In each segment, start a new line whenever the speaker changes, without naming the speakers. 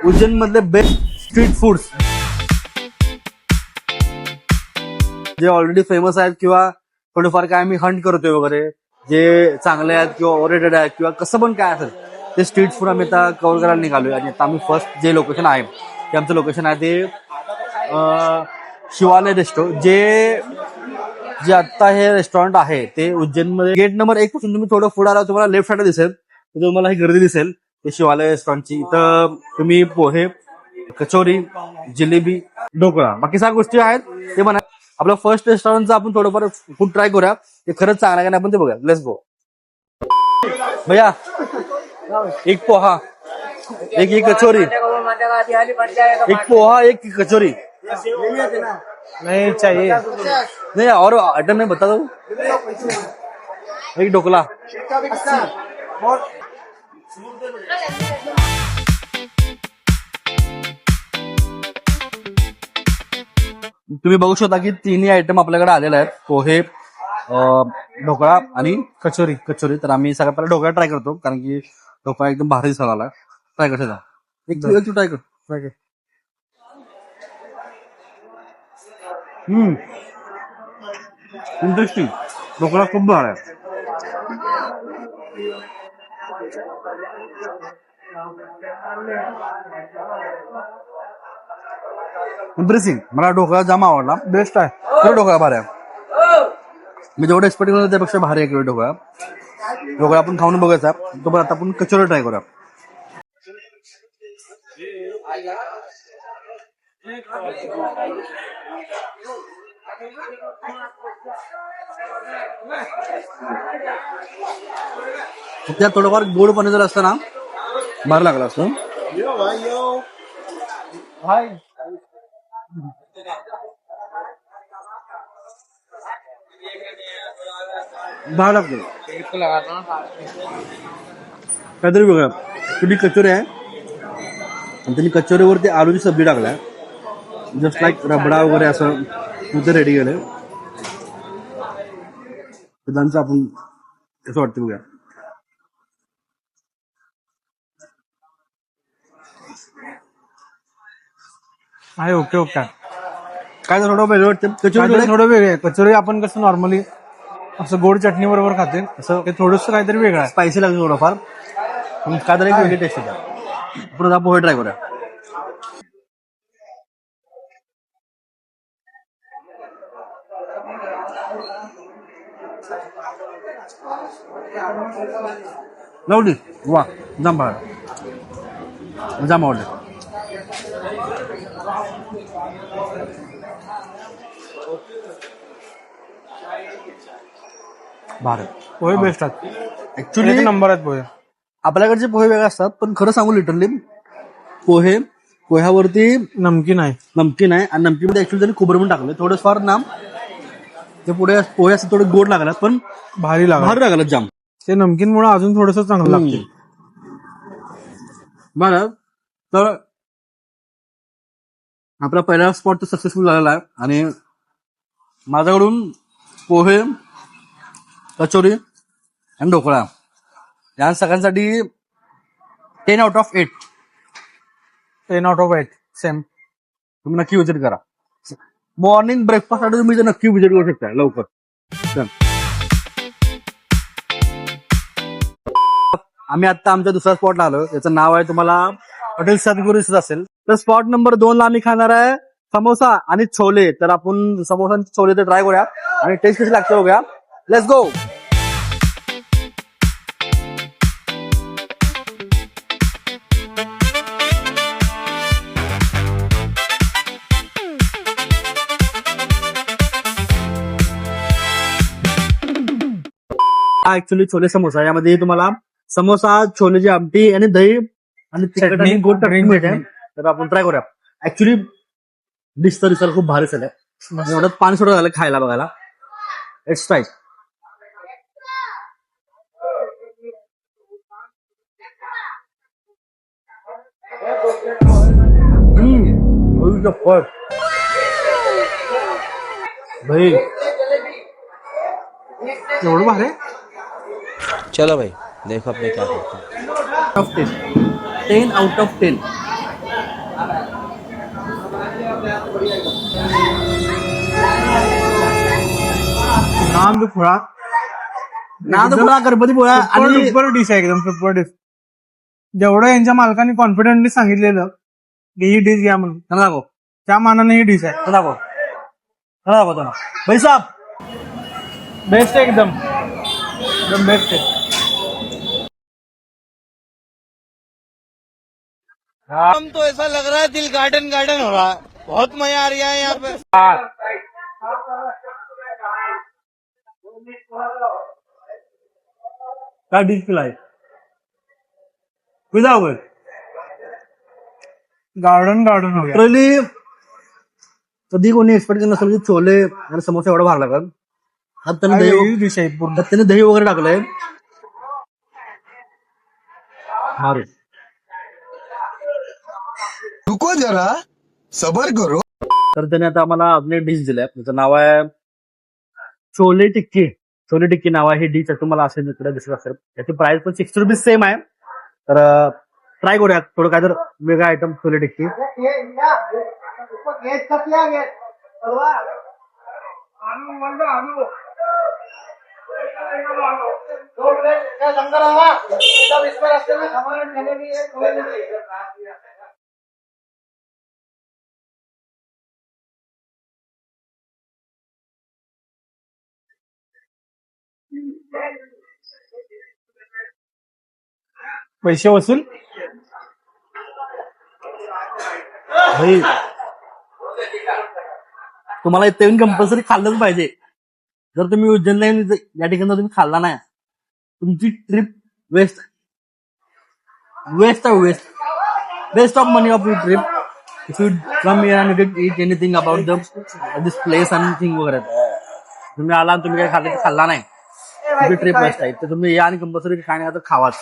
उज्जैन मधले best street foods जे already famous आहेत किंवा थोडेफार काय आम्ही हंट करतोय वगैरे, जे चांगले आहेत किंवा ओव्हररेटेड आहेत किंवा कसं पण काय असेल ते स्ट्रीट फूड आम्ही आता कव्हर करायला निघालोय. आणि आता आम्ही फर्स्ट जे लोकेशन आहे ते आमचं लोकेशन आहे ते शिवालय रेस्टो, जे आता हे रेस्टॉरंट आहे ते उज्जैनमध्ये गेट नंबर 1 पासून तुम्ही थोडं पुढे आला तुम्हाला लेफ्ट साईड दिसेल, तिथे तुम्हाला ही गर्दी दिसेल ते शिवालय रेस्टॉरंटची. इथं तुम्ही पोहे, कचोरी, जिलेबी, ढोकळा बाकी सगळ्या गोष्टी आहेत ते म्हणा. आपलं फर्स्ट रेस्टॉरंटचं आपण थोडंफार फूड ट्राय करूया, ते खरंच चांगलं आहे का नाही आपण ते बघूया. Let's go. भैया एक पोहा, एक कचोरी, एक पोहा, एक कचोरी
नहीं चाहिए.
नहीं और आइटम में बता दो. एक ढोकला. तुम्ही बघू शकता की तिन्ही आयटम आपल्याकडे आलेले आहेत, पोहे, ढोकळा आणि कचोरी. तर आम्ही सगळ्यात पहिला ढोकळा ट्राय करतो, कारण की ढोकळा एकदम भारी दिसायला आला. ट्राय करतो एक ट्राय कर. इंटरेस्टिंग. ढोकळा खूप भारी आहे. इम्प्रेसिंग. मला ढोकळा जाम आवडला, बेस्ट आहे. खरं ढोकळा भारी आहे. मी जेवढं एक्सपेक्ट करतो त्यापेक्षा भारी आहे ढोकळा. ढोकळा आपण खाऊन बघायचा. तो पण आता आपण कचोरी ट्राय करूया. त्यात थोडंफार गोड पाणी जर असतं ना भारी लागला असतं. भारी लागतो काहीतरी वेगळं. तुझी कचोरी आहे आणि त्यांनी कचोरीवरती आलूची सब्जी टाकलाय, जस्ट लाईक रबडा वगैरे असं तुझं रेडी केलंय. त्यांचं आपण कसं वाटतं बघूया.
आहे ओके ओके.
काय थोडं वेगळं वाटतं
कचोरी थोडं वेगळं आहे. कचोरी आपण कसं नॉर्मली असं गोड चटणी बरोबर खाते, असं ते थोडंसं काहीतरी वेगळं आहे.
स्पायसी लागतं थोडंफार, पण काहीतरी एक वेगळी टेस्ट येते. आपण आता पोहे ट्राय करूया. लावली वा जाम भारी, जाम आवडलं. भारी
पोहे बेस्ट आहेत
ऍक्च्युली.
एक नंबर आहेत पोहे.
आपल्याकडचे पोहे वेगळे असतात, पण खरं सांगू लिटरली पोह्यावरती
नमकीन आहे.
नमकीन आहे आणि नमकीनमध्ये ऍक्च्युली त्यांनी खोबरं पण टाकलं थोडं फार ना. ते पुढे पोहे असं थोडं गोड लागला, पण
भारी
लागला जाम.
ते नमकीन मुळे अजून थोडस चांगलं लागते.
बरं, तर आपला पहिला स्पॉट तर सक्सेसफुल झालेला आहे आणि माझ्याकडून पोहे, कचोरी आणि ढोकळा या सगळ्यांसाठी 10 out of 8.
10 out of 8 same.
तुम्ही नक्की विजिट करा. मॉर्निंग ब्रेकफास्ट साठी तुम्ही नक्की विजिट करू शकता लवकर. आम्ही आता आमच्या दुसऱ्या स्पॉटला आलो, त्याचं नाव आहे तुम्हाला हॉटेल सद्गुरू असेल. तर स्पॉट नंबर 2 ला आम्ही खाणार आहे समोसा आणि छोले. तर आपण समोसा आणि छोले तर ट्राय करूया आणि टेस्ट कशी लागते बघूया. Let's go. हा ऍक्च्युली छोले समोसा, यामध्ये तुम्हाला समोसा, छोलेची आमटी आणि दही आणि तिखट आणि गोड चटणी मिळते. तर आपण ट्राय करूया. ऍक्च्युली डिश तर दिसायला खूप भारी झालं, एवढं पाणी सोडं झालं खायला बघायला. It's try. भाई
एवढं भारी.
चलो भाई देखो अब मैं क्या करता हूँ.
10 out of 10.
नाम फळा
नाद पोळा, गणपती पोळा आणि
सुपर डिश आहे, एकदम सुपर डिश. जेवढं यांच्या मालकाने कॉन्फिडेंटली सांगितलेलं की ही डिश घ्या म्हणून,
दाखव
त्या मानाने ही डिश आहे.
दाखव दाखव दाखव भाई साहब,
बेस्ट आहे एकदम एकदम बेस्ट आहे.
हम तो ऐसा लग रहा है दिल गार्डन गार्डन हो रहा है, बहुत मजा आ रहा है यहाँ पे.
काय डिश पिलाय विदाउट
गार्डन गार्डन हो गया.
लिटरली कधी कोणी एक्सपेक्ट केलं नसेल की छोले आणि समोसा एवढा भार लागल. आता त्याने दही
डिश आहे पूर्ण.
त्याने दही वगैरे टाकलंय. भारी.
रुको जरा सबर करो.
तर त्याने आता आम्हाला अजून एक डिश दिलाय, त्याचं नाव आहे छोले टिक्की. छोले टिक्की नाव आहे ही डिश, तुम्हाला असेल इकडे दिसत असेल. त्याची प्राइस पण 60 रुपीज सेम आहे. तर ट्राय करूयात थोडं काय तर वेगळा आयटम छोले टिक्की.
पैसे वसूल.
भाई तुम्हाला इथे येऊन कंपल्सरी खाल्लंच पाहिजे. जर तुम्ही उज्जैनला येऊन या ठिकाणी तुम्ही खाल्ला नाही, तुमची trip waste waste of waste of money of your trip. If you come here and get eat anything about this place and thing वगैरे, तुम्ही आला आणि तुम्ही काय खाल्ला नाही, तुमची ट्रिप वेस्ट आहे. तर तुम्ही या आणि कंपल्सरी काय नाही तर खावाच.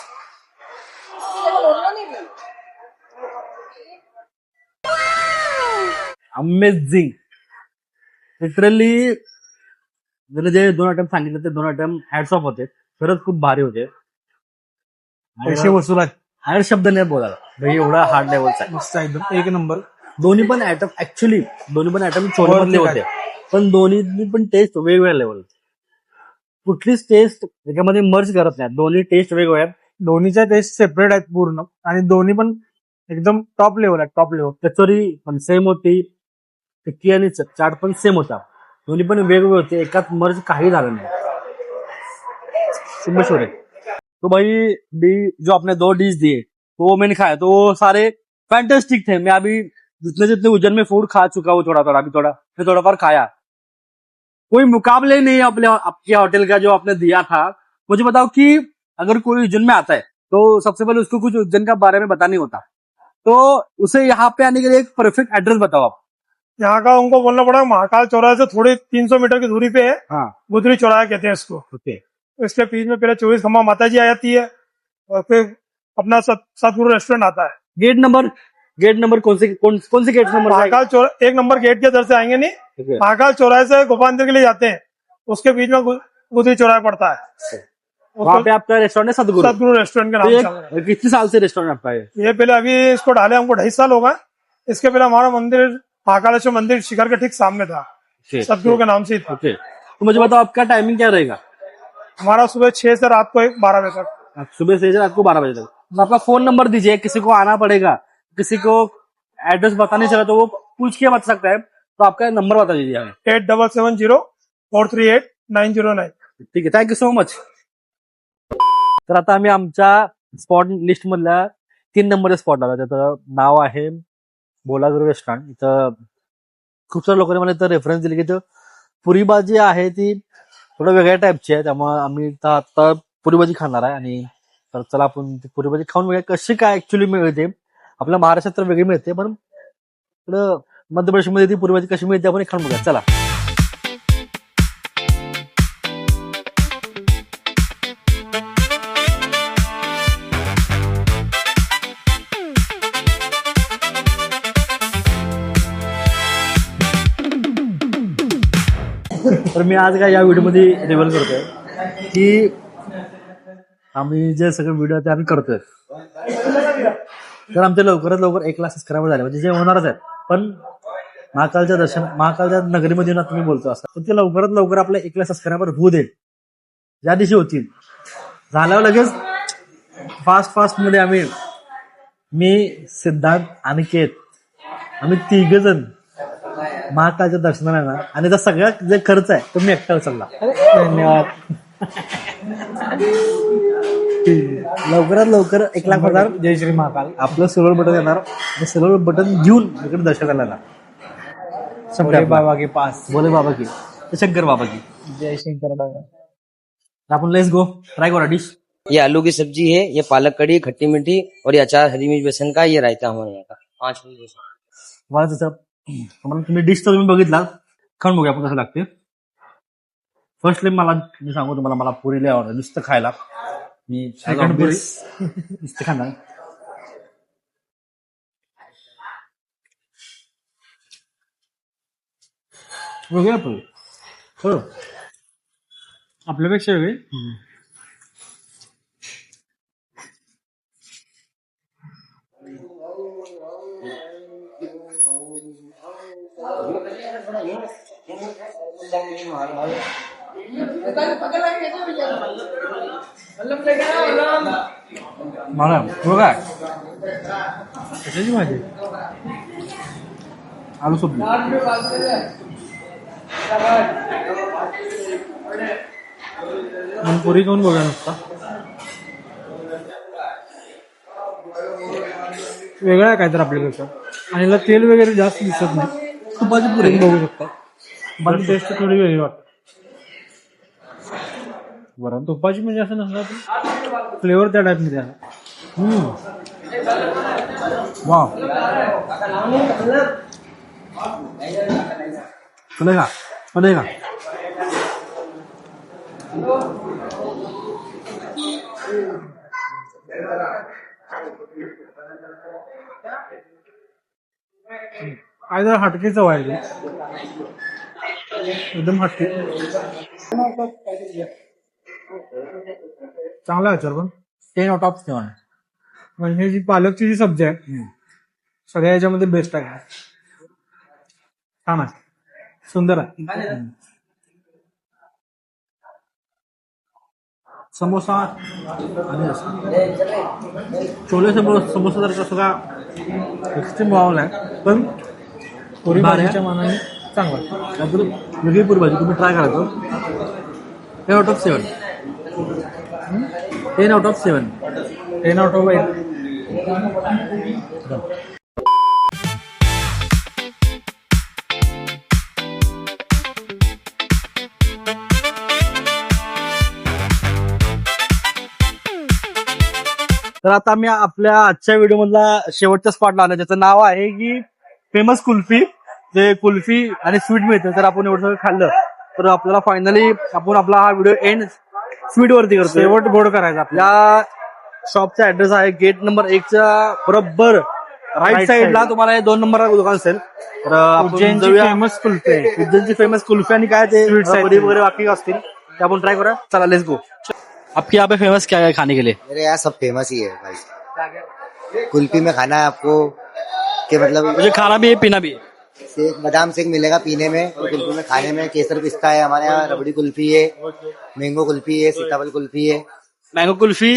अमेझिंग. लिटरली जे 2 आयटम सांगितले ते 2 आयटम हॅट्स ऑफ होते, खरंच खूप भारी होते.
पैसे वसूल आहे.
हार्ड शब्द नाही बोलायला भाई, एवढा हार्ड लेवलचा आहे.
मस्त आहे एकदम एक नंबर.
दोन्ही पण आयटम छोले मधले होते, पण दोन्ही पण टेस्ट वेगवेगळ्या लेवल. कुठलीच टेस्ट त्याच्यामध्ये मर्ज करत नाही, दोन्ही टेस्ट वेगवेगळ्या आहेत.
दोन्हीच्या टेस्ट सेपरेट आहेत पूर्ण, आणि दोन्ही पण एकदम टॉप लेवल आहे, टॉप लेवल.
कचोरी पण सेम होती, टिक्की आणि चाट पण सेम होता, दोन्ही पण वेगवेगळे होते, एकात मर्ज काही झालं नहीं. सुबह तो भाई जो आपने 2 डिश दिए तो वो मैंने खाया, तो वो सारे फैंटास्टिक थे. मैं अभी जितने उज्जैन में फूड खा चुका हूँ, थोड़ा बार खाया, कोई मुकाबले नहीं आपके होटल का जो आपने दिया था. मुझे बताओ कि अगर कोई उज्जैन में आता है तो सबसे पहले उसको कुछ उज्जैन का बारे में पता नहीं होता, तो उसे यहाँ पे आने के लिए एक परफेक्ट एड्रेस बताओ आप.
यहाँ का उनको बोलना पड़ा महाकाल चौराहे से थोड़ी 300 मीटर की दूरी पे है.
हाँ
गुदरी चौराहा कहते हैं इसको.
ओके.
इसके बीच में पहले 24 खम्मा माता जी आ जाती है, और फिर अपना सतगुरु रेस्टोरेंट आता है.
गेट नंबर कौन से गेट नंबर?
महाकाल चौराहा 1 नंबर गेट के इधर से आएंगे नहीं, महाकाल चौराहे से गोपाल मंदिर के लिए जाते हैं, उसके बीच में गुदरी चौराहा पड़ता है.
वहाँ पे आपका रेस्टोरेंट है
सतगुरु रेस्टोरेंट के नाम से चल रहा है.
कितने साल से रेस्टोरेंट आपका है?
ये पहले अभी इसको डाले हमको 2.5 साल होगा. इसके पहले हमारा मंदिर महाकालेश्वर मंदिर शिखर के ठीक सामने था, सतगुरु के नाम से ही था.
ओके. तो मुझे बताओ आपका टाइमिंग क्या रहेगा?
हमारा सुबह 6 से रात को 12 बजे तक.
सुबह से रात को 12 बजे तक. तो आपका फोन नंबर दीजिए, किसी को आना पड़ेगा, किसी को एड्रेस बता नहीं चला तो वो पूछ के बता सकता है, तो आपका नंबर बता दीजिए हमें.
8770-438-909.
ठीक आहे, थँक्यू सो मच. तर आता आम्ही आमच्या स्पॉट लिस्ट मधल्या 3 नंबरच्या स्पॉट आला, त्याचं नाव आहे बोलागुरु रेस्टॉरंट. इथं खूप साऱ्या लोकांनी मला इथं रेफरन्स दिली की तो पुरी भाजी आहे ती थोडं वेगळ्या टाईपची आहे, त्यामुळे आम्ही इथं आता पुरी भाजी खाणार आहे. आणि तर चला आपण ती पुरी भाजी खाऊन बघूया कशी काय ऍक्च्युली मिळते. आपल्या महाराष्ट्रात तर वेगळी मिळते, पण इकडं मध्य प्रदेशमध्ये ती पुरी भाजी कशी मिळते आपण खाऊन बघूया. चला. तर मी आज काय या व्हिडिओमध्ये रिव्हील करतोय की आम्ही जे सगळे व्हिडिओ ते आम्ही करतोय, तर आमचे लवकरात लवकर 1 लाख सबस्क्रायबर झाले, म्हणजे जे होणारच आहेत. पण महाकालच्या नगरीमध्ये ना तुम्ही बोलतो असं पण ते लवकरात लवकर आपल्या 1 लाख सबस्क्रायबर होऊ दे. ज्या दिवशी होतील झाल्यावर लगेच फास्ट मध्ये मी सिद्धार्थ अनिकेत आम्ही 3 जण महाकालच्या दर्शनाला येणार आणि त्याचा सगळ्यात जे खर्च आहे तो मी एकटा उचलला.
धन्यवाद.
लवकरात लवकर 1 लाख हजार
जय श्री महाकाल.
आपलं सिल्वर बटन येणार आणि सिल्वर बटन घेऊन इकडे दर्शनाला येणार.
भोले बाबा के पास.
बोले बाबा की शंकर बाबा की
जय शंकर बाबा.
आपण लेट्स गो ट्राय करू डिश.
ये आलू की सब्जी है, ये पालक कड़ी खट्टी मीठी और ये अचार हरी मिर्च बेसन का, ये रायता हमारे यहाँ का 5 मिनट बेसन.
मला तसं तुम्हाला तुम्ही डिश तर तुम्ही बघितला खाऊन बघूया आपण कसं लागते. फर्स्ट टाइम मी सांगू तुम्हाला मला पुरी लय आवडतं नुसतं खायला. मी
Second पुरी.
नुसतं खाणार. बघूया पुरी हो
आपल्यापेक्षा वेगळी.
मला बघा
कशाची भाजी.
आलू सब्जी
आणि पुरी खाऊन बघा नुसता. वेगळा आहे काय तर आपल्यापेक्षा आणि याला तेल वगैरे जास्त दिसत नाही.
तुपाची पुरी
बघू शकता. पण टेस्ट थोडी वेगळी वाटते. बरं तुपाची म्हणजे असं नसणार पण फ्लेवर त्या टाईप मध्ये आहे.
वा चलेगा चलेगा.
काय जरा हटके चव आहे ती. एकदम हटके. चांगला आहे सर पण
10 आउट ऑफ 7.
म्हणजे जी पालकची जी सब्जी आहे सगळ्या याच्यामध्ये बेस्ट आहे. छान आहे सुंदर आहे.
समोसा आणि छोले समोसा जर सगळा एक्स्ट्रीम वावला आहे पण
पुरी
भारी
भाजीच्या मानाने चांगला.
नंतर वेगळी पुरी भाजी तुम्ही ट्राय करायचं. 10 out of 7. 10 out of 7.
10 out of 8.
तर आता आम्ही आपल्या आजच्या व्हिडिओ मधला शेवटच्या स्पॉटला आलो ज्याचं नाव आहे की फेमस कुल्फी. जे कुल्फी आणि स्वीट मिळतं तर आपण एवढं सगळं खाल्लं तर आपल्याला फायनली आपण आपला हा व्हिडिओ एंड स्वीट वरती करतो.
शेवट बोर्ड करायचा आपला.
या शॉपचा ऍड्रेस आहे गेट नंबर 1च्या बरोबर राईट साईडला तुम्हाला हे 2 नंबरला दुकान असेल. तर आपण
उज्जैनची
जाऊया.
फेमस कुल्फी आहे.
उज्जैनची फेमस कुल्फी आणि काय ते
Sweets आहेत.
पुरी वगैरे बाकी असतील ते आपण ट्राय करूया. चला लेट्स गो. आपके यहाँ पे फेमस क्या है खाने के लिए?
मेरे यहाँ सब फेमस ही है भाई. कुल्फी में खाना है आपको कि मतलब
मुझे खाना भी है पीना भी है.
शेक बादाम शेक मिलेगा पीने में और कुल्फी में खाने में. केसर पिस्ता है हमारे यहाँ. रबड़ी कुल्फी है, मैंगो कुल्फी है, सीताफल कुल्फी है.
मैंगो कुल्फी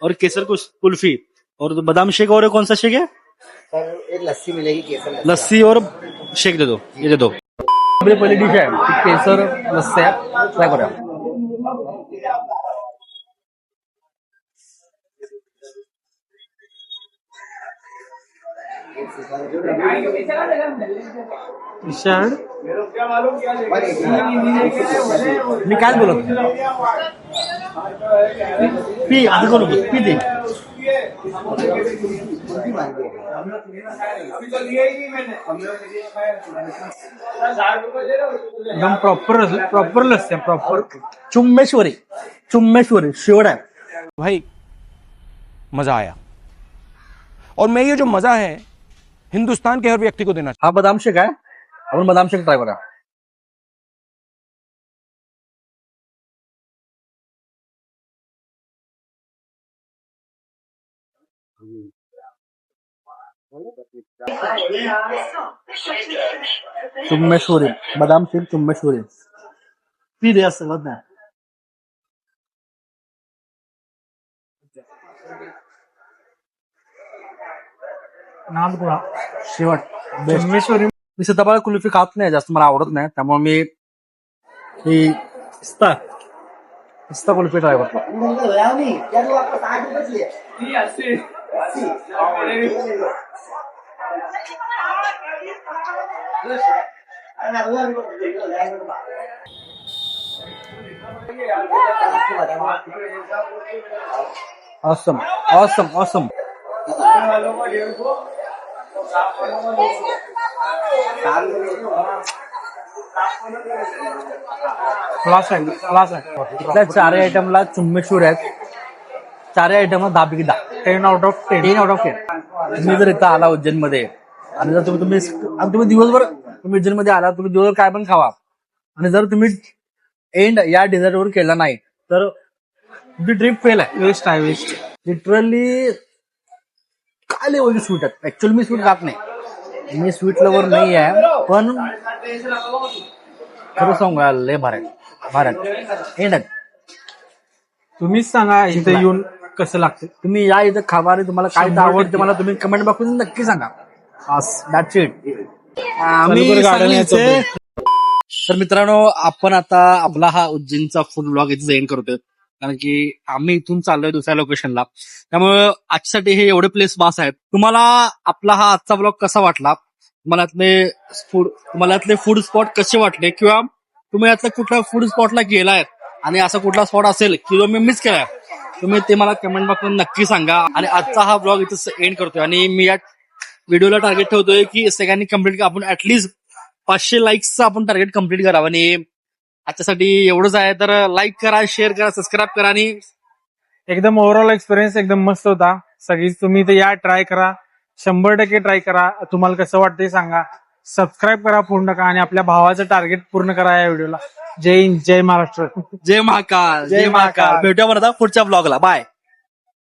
और केसर कुल्फी और बादाम शेक और कौन सा शेक है?
सर एक लस्सी मिलेगी केसर
लस्सी और शेक दे दो. ये दे दो. आपली पहिली डिश आहे ती केसर लस्सी आहे. ट्राय करूया.
शहर
मी काय बोलत पी आधी करू पी दे.
एकदम प्रॉपर लस्सी आहे. प्रॉपर
चुम्मेश्वरी शिवड आहे.
भाई मजा आया. और मैं ये जो मजा है हिंदुस्तान के हर व्यक्ति को देना
हा बदाम शेक आहे. आपण बदाम शेक ट्राय करूया. चुम्मेश्वरी बदाम शेक चुम्मेश्वरी पी दे असं नाही.
नादगुळा
शेवट बेस्ट.
चुम्मेश्वरी
मी सीताफळ कुल्फी खात नाही जास्त, मला आवडत नाही, त्यामुळे मी ही पिस्ता कुल्फी ट्राय करतो. Awesome awesome awesome.
क्लास आहे क्लास आहे.
इथल्या चारही आयटमला चुम्मेश्वर आहेत. चारही आयटमला 10
10 out of 10.
10 out of 10. तुम्ही जर इथं आला उज्जैनमध्ये आणि जर तुम्ही दिवसभर तुम्ही उज्जैनमध्ये आला, तुम्ही दिवसभर काय पण खावा आणि जर तुम्ही एंड या डेझर्टवर केला नाही तर तुमची ट्रिप फेल आहे.
वेस्ट आहे वेस्ट.
लिटरली काय लेवलची स्वीट आहेत. ऍक्च्युअली मी स्वीट खात नाही, मी स्वीट लवर नाही आहे, पण खरं सांगा लय भारत एंड.
तुम्हीच सांगा इथे येऊन कसं लागतं.
तुम्ही या इथं खावा आणि तुम्हाला काय
100%
आवडते मला तुम्ही कमेंट बॉक्समध्ये नक्की सांगा. That's it.
चालूकर गार्डन यायचं.
तर मित्रांनो, आपण आता आपला हा उज्जैनचा फूड ब्लॉग इथे एंड करतोय, कारण की आम्ही इथून चाललोय दुसऱ्या लोकेशनला, त्यामुळे आजसाठी हे एवढे प्लेस बास आहेत. तुम्हाला आपला हा आजचा ब्लॉग कसा वाटला, तुम्हाला यातले फूड स्पॉट कसे वाटले, किंवा तुम्ही यातल्या कुठल्या फूड स्पॉटला गेलाय आणि असा कुठला स्पॉट असेल की जो मी मिस केलाय, तुम्ही ते मला कमेंट बॉक्समध्ये नक्की सांगा. आणि आजचा हा ब्लॉग इथं एंड करतोय आणि मी या व्हिडिओला टार्गेट ठेवतोय की सगळ्यांनी कम्प्लीट आपण ऍटलीस्ट 500 लाईक्सचं आपण टार्गेट कम्प्लीट करावं. आणि आजच्यासाठी एवढंच आहे, तर लाईक करा, शेअर करा, सबस्क्राईब करा. आणि
एकदम ओव्हरऑल एक्सपिरियन्स एकदम मस्त होता. सगळीच तुम्ही इथे या, ट्राय करा, 100% ट्राय करा. तुम्हाला कसं वाटतंय सांगा, सबस्क्राईब करा पूर्ण का, आणि आपल्या भावाचं टार्गेट पूर्ण करा या व्हिडिओला. जय हिंद, जय महाराष्ट्र.
जय महाकाल. भेटूया परत पुढच्या ब्लॉगला. बाय.